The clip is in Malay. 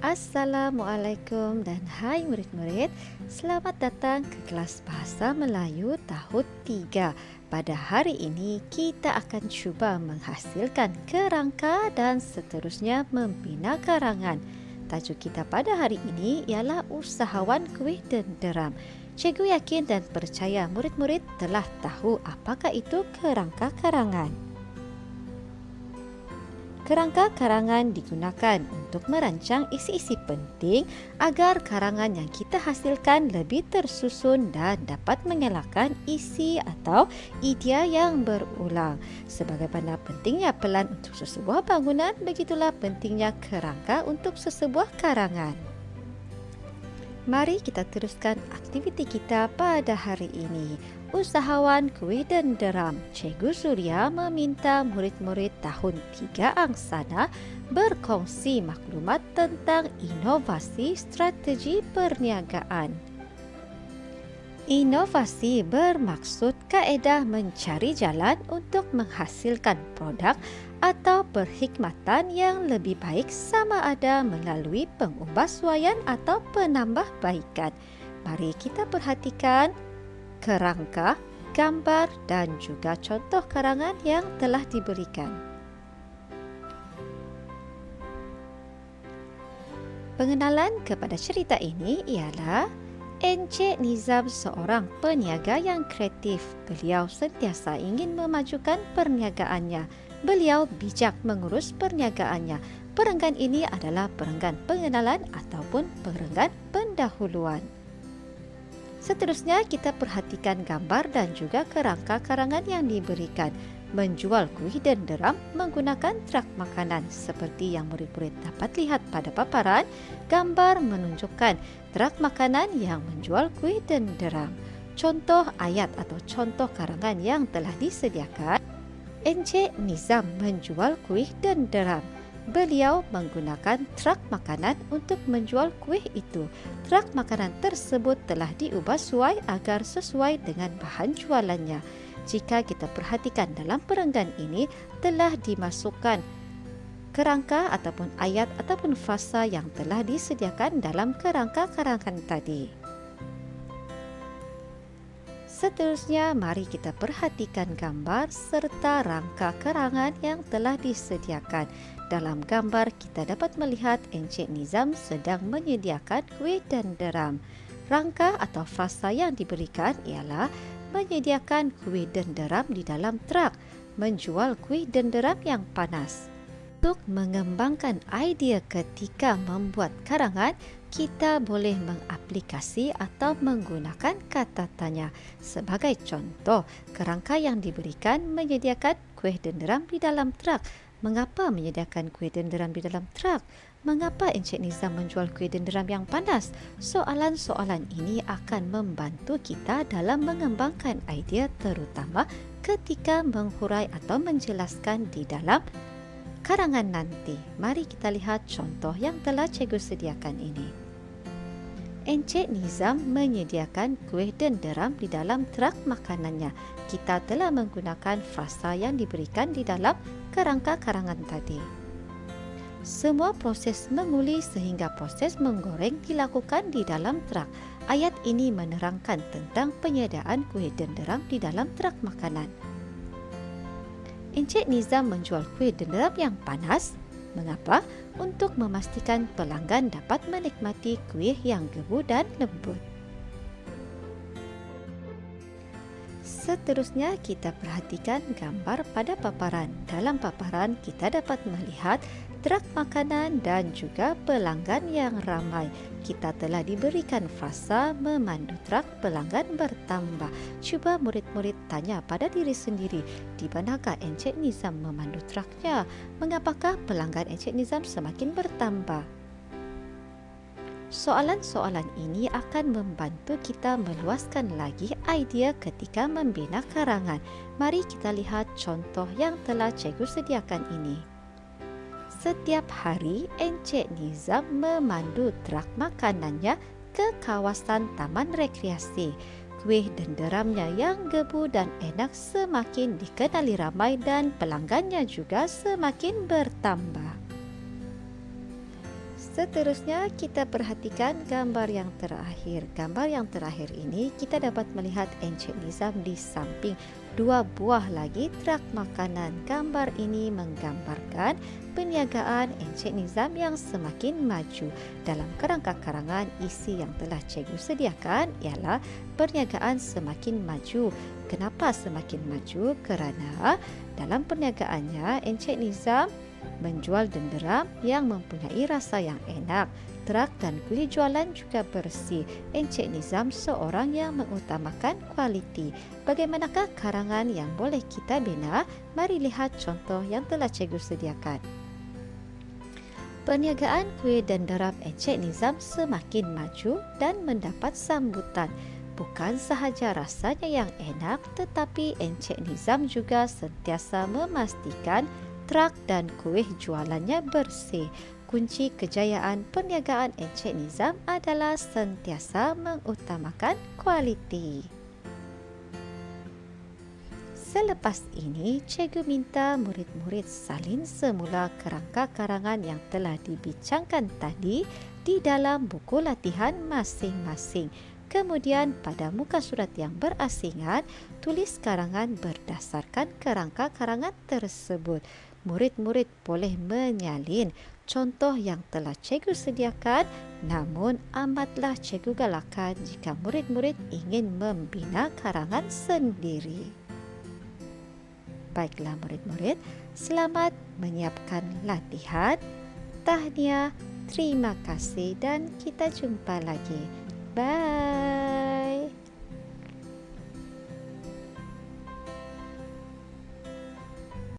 Assalamualaikum dan hai murid-murid. Selamat datang ke kelas Bahasa Melayu tahun 3. Pada hari ini kita akan cuba menghasilkan kerangka dan seterusnya membina karangan. Tajuk kita pada hari ini ialah usahawan kuih denderam. Cikgu yakin dan percaya murid-murid telah tahu apakah itu kerangka karangan. Kerangka karangan digunakan untuk merancang isi-isi penting agar karangan yang kita hasilkan lebih tersusun dan dapat mengelakkan isi atau idea yang berulang. Sebagaimana pentingnya pelan untuk sesebuah bangunan, begitulah pentingnya kerangka untuk sesebuah karangan. Mari kita teruskan aktiviti kita pada hari ini. Usahawan kuih denderam. Cikgu Surya meminta murid-murid tahun 3 angsana berkongsi maklumat tentang inovasi strategi perniagaan. Inovasi bermaksud kaedah mencari jalan untuk menghasilkan produk atau perkhidmatan yang lebih baik sama ada melalui pengubahsuaian atau penambahbaikan. Mari kita perhatikan kerangka, gambar dan juga contoh karangan yang telah diberikan. Pengenalan kepada cerita ini ialah Encik Nizam seorang peniaga yang kreatif. Beliau sentiasa ingin memajukan perniagaannya. Beliau bijak mengurus perniagaannya. Perenggan ini adalah perenggan pengenalan ataupun perenggan pendahuluan. Seterusnya kita perhatikan gambar dan juga kerangka karangan yang diberikan. Menjual kuih denderam menggunakan truk makanan. Seperti yang murid-murid dapat lihat pada paparan, gambar menunjukkan truk makanan yang menjual kuih denderam. Contoh ayat atau contoh karangan yang telah disediakan. Encik Nizam menjual kuih denderam. Beliau menggunakan truk makanan untuk menjual kuih itu. Truk makanan tersebut telah diubah suai agar sesuai dengan bahan jualannya. Jika kita perhatikan dalam perenggan ini telah dimasukkan kerangka ataupun ayat ataupun fasa yang telah disediakan dalam kerangka karangan tadi. Seterusnya, mari kita perhatikan gambar serta rangka karangan yang telah disediakan. Dalam gambar, kita dapat melihat Encik Nizam sedang menyediakan kuih denderam. Rangka atau fasa yang diberikan ialah menyediakan kuih denderam di dalam truk, menjual kuih denderam yang panas. Untuk mengembangkan idea ketika membuat karangan, kita boleh mengaplikasi atau menggunakan kata tanya. Sebagai contoh, kerangka yang diberikan menyediakan kuih denderam di dalam truk. Mengapa menyediakan kuih denderam di dalam truk? Mengapa Encik Nizam menjual kuih denderam yang panas? Soalan-soalan ini akan membantu kita dalam mengembangkan idea terutama ketika menghurai atau menjelaskan di dalam karangan nanti. Mari kita lihat contoh yang telah cikgu sediakan ini. Encik Nizam menyediakan kuih denderam di dalam truk makanannya. Kita telah menggunakan frasa yang diberikan di dalam kerangka karangan tadi. Semua proses menguli sehingga proses menggoreng dilakukan di dalam truk. Ayat ini menerangkan tentang penyediaan kuih denderam di dalam truk makanan. Encik Nizam menjual kuih denderam yang panas. Mengapa? Untuk memastikan pelanggan dapat menikmati kuih yang gebu dan lembut. Seterusnya kita perhatikan gambar pada paparan. Dalam paparan kita dapat melihat truk makanan dan juga pelanggan yang ramai. Kita telah diberikan fasa memandu truk pelanggan bertambah. Cuba murid-murid tanya pada diri sendiri, di manakah Encik Nizam memandu truknya? Mengapakah pelanggan Encik Nizam semakin bertambah? Soalan-soalan ini akan membantu kita meluaskan lagi idea ketika membina karangan. Mari kita lihat contoh yang telah cikgu sediakan ini. Setiap hari, Encik Nizam memandu truk makanannya ke kawasan taman rekreasi. Kuih denderamnya yang gebu dan enak semakin dikenali ramai dan pelanggannya juga semakin bertambah. Seterusnya kita perhatikan gambar yang terakhir. Gambar yang terakhir ini kita dapat melihat Encik Nizam di samping dua buah lagi truk makanan. Gambar ini menggambarkan perniagaan Encik Nizam yang semakin maju. Dalam kerangka karangan, isi yang telah cikgu sediakan ialah perniagaan semakin maju. Kenapa semakin maju? Kerana dalam perniagaannya Encik Nizam menjual denderam yang mempunyai rasa yang enak. Truk dan kulit jualan juga bersih. Encik Nizam seorang yang mengutamakan kualiti. Bagaimanakah karangan yang boleh kita bina? Mari lihat contoh yang telah cikgu sediakan. Perniagaan kuih denderam Encik Nizam semakin maju dan mendapat sambutan. Bukan sahaja rasanya yang enak, tetapi Encik Nizam juga sentiasa memastikan truk dan kuih jualannya bersih. Kunci kejayaan perniagaan Encik Nizam adalah sentiasa mengutamakan kualiti. Selepas ini, cikgu minta murid-murid salin semula kerangka karangan yang telah dibincangkan tadi di dalam buku latihan masing-masing. Kemudian pada muka surat yang berasingan, tulis karangan berdasarkan kerangka karangan tersebut. Murid-murid boleh menyalin contoh yang telah cikgu sediakan, namun amatlah cikgu galakkan jika murid-murid ingin membina karangan sendiri. Baiklah murid-murid, selamat menyiapkan latihan. Tahniah, terima kasih dan kita jumpa lagi. Bye.